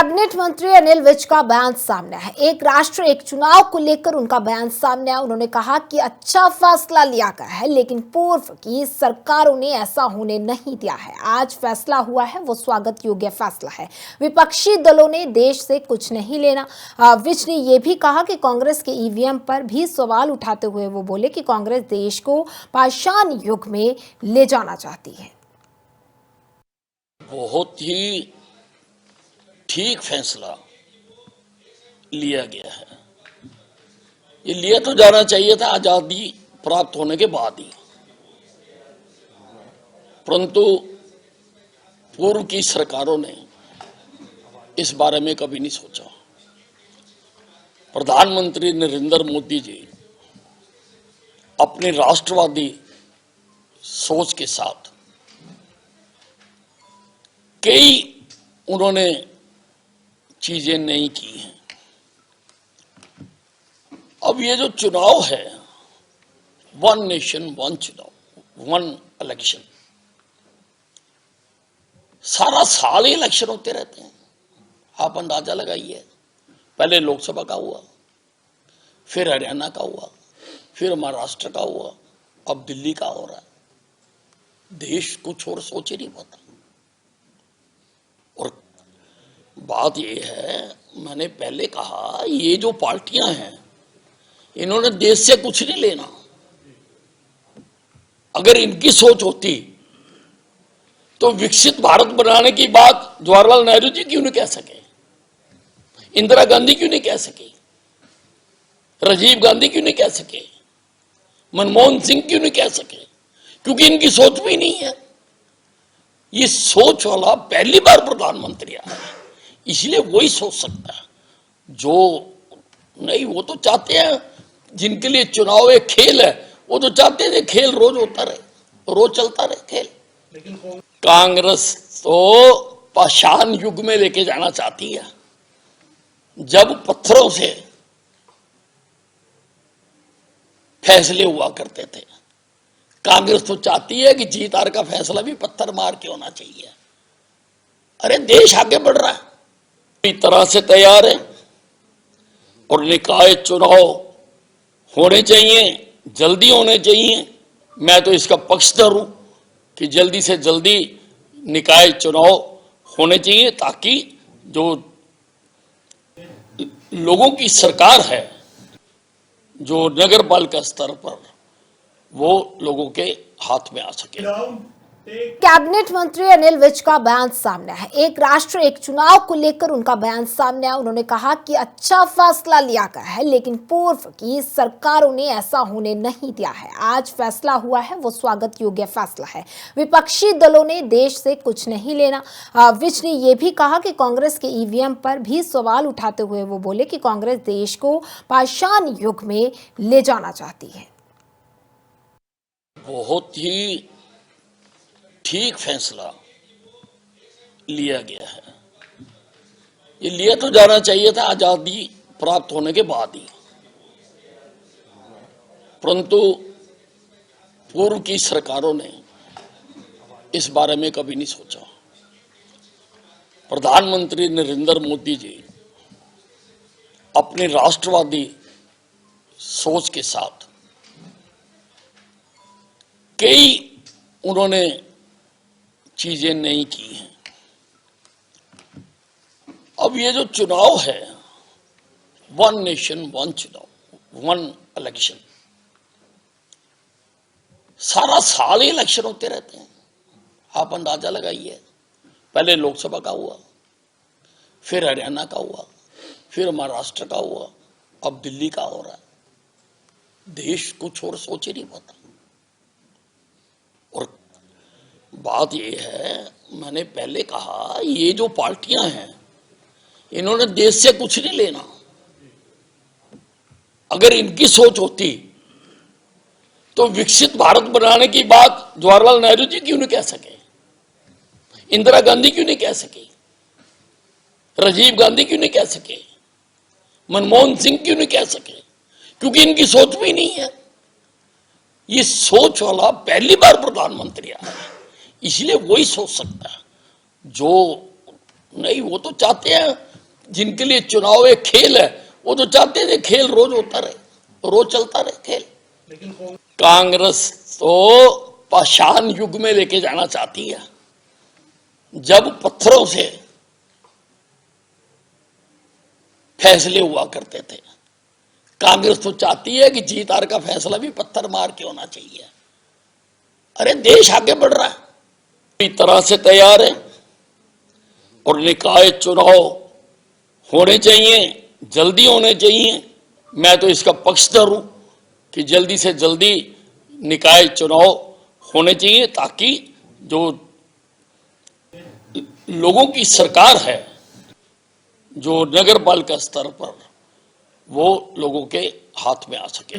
Cabinet मंत्री अनिल विज का बयान सामने है। एक राष्ट्र एक चुनाव को लेकर उनका बयान सामने आया। उन्होंने कहा कि अच्छा फैसला लिया गया है, लेकिन पूर्व की सरकारों ने ऐसा होने नहीं दिया है। आज फैसला हुआ है वो स्वागत योग्य फैसला है। विपक्षी दलों ने देश से कुछ नहीं लेना। विज ने यह भी कहा कि कांग्रेस के ईवीएम पर भी सवाल उठाते हुए वो बोले कि कांग्रेस देश को पाषाण युग में ले जाना चाहती है। बहुत ही ठीक फैसला लिया गया है। ये लिया तो जाना चाहिए था आजादी प्राप्त होने के बाद ही, परंतु पूर्व की सरकारों ने इस बारे में कभी नहीं सोचा। प्रधानमंत्री नरेंद्र मोदी जी अपनी राष्ट्रवादी सोच के साथ कई उन्होंने चीजें नहीं की हैं। अब ये जो चुनाव है, वन नेशन वन चुनाव, वन इलेक्शन, सारा साल ही इलेक्शन होते रहते हैं। आप अंदाजा लगाइए, पहले लोकसभा का हुआ, फिर हरियाणा का हुआ, फिर महाराष्ट्र का हुआ, अब दिल्ली का हो रहा है। देश कुछ और सोच ही नहीं पाता। और बात यह है, मैंने पहले कहा, ये जो पार्टियां हैं इन्होंने देश से कुछ नहीं लेना। अगर इनकी सोच होती तो विकसित भारत बनाने की बात जवाहरलाल नेहरू जी क्यों नहीं कह सके, इंदिरा गांधी क्यों नहीं कह सकी, राजीव गांधी क्यों नहीं कह सके, मनमोहन सिंह क्यों नहीं कह सके? क्योंकि इनकी सोच भी नहीं है। ये सोच वाला पहली बार प्रधानमंत्री आया, इसलिए वही सोच सकता है। जो नहीं, वो तो चाहते हैं, जिनके लिए चुनाव एक खेल है, वो तो चाहते हैं खेल रोज होता रहे, रोज चलता रहे खेल। लेकिन कांग्रेस तो पाषाण युग में लेके जाना चाहती है, जब पत्थरों से फैसले हुआ करते थे। कांग्रेस तो चाहती है कि जीत हार का फैसला भी पत्थर मार के होना चाहिए। अरे देश आगे बढ़ रहा है, पूरी तरह से तैयार है और निकाय चुनाव होने चाहिए, जल्दी होने चाहिए। मैं तो इसका पक्षधर हूं कि जल्दी से जल्दी निकाय चुनाव होने चाहिए, ताकि जो लोगों की सरकार है, जो नगर पालिका स्तर पर, वो लोगों के हाथ में आ सके। कैबिनेट मंत्री अनिल विज का बयान सामने है। एक राष्ट्र एक चुनाव को लेकर उनका बयान सामने आया। उन्होंने कहा कि अच्छा फैसला लिया गया है, लेकिन पूर्व की सरकारों ने ऐसा होने नहीं दिया है। आज फैसला हुआ है वो स्वागत योग्य फैसला है। विपक्षी दलों ने देश से कुछ नहीं लेना। विज ने यह भी कहा कि कांग्रेस के ईवीएम पर भी सवाल उठाते हुए वो बोले कि कांग्रेस देश को पाषाण युग में ले जाना चाहती है। बहुत ही ठीक फैसला लिया गया है। ये लिया तो जाना चाहिए था आजादी प्राप्त होने के बाद ही, परंतु पूर्व की सरकारों ने इस बारे में कभी नहीं सोचा। प्रधानमंत्री नरेंद्र मोदी जी अपनी राष्ट्रवादी सोच के साथ कई उन्होंने चीजें नहीं की हैं। अब ये जो चुनाव है, वन नेशन वन चुनाव, वन इलेक्शन, सारा साल ही इलेक्शन होते रहते हैं। आप अंदाजा लगाइए, पहले लोकसभा का हुआ, फिर हरियाणा का हुआ, फिर महाराष्ट्र का हुआ, अब दिल्ली का हो रहा है। देश कुछ और सोच ही नहीं पाता। और बात यह है, मैंने पहले कहा, ये जो पार्टियां हैं इन्होंने देश से कुछ नहीं लेना। अगर इनकी सोच होती तो विकसित भारत बनाने की बात जवाहरलाल नेहरू जी क्यों नहीं कह सके, इंदिरा गांधी क्यों नहीं कह सकी, राजीव गांधी क्यों नहीं कह सके, मनमोहन सिंह क्यों नहीं कह सके? क्योंकि इनकी सोच भी नहीं है। ये सोच वाला पहली बार प्रधानमंत्री आया, इसलिए वही सोच सकता है। जो नहीं, वो तो चाहते हैं, जिनके लिए चुनाव एक खेल है, वो तो चाहते थे खेल रोज होता रहे, रोज चलता रहे खेल। कांग्रेस तो पाषाण युग में लेके जाना चाहती है, जब पत्थरों से फैसले हुआ करते थे। कांग्रेस तो चाहती है कि जीत हार का फैसला भी पत्थर मार के होना चाहिए। अरे देश आगे बढ़ रहा है, पूरी तरह से तैयार है और निकाय चुनाव होने चाहिए, जल्दी होने चाहिए। मैं तो इसका पक्षधर हूं कि जल्दी से जल्दी निकाय चुनाव होने चाहिए, ताकि जो लोगों की सरकार है, जो नगर पालिका स्तर पर, वो लोगों के हाथ में आ सके।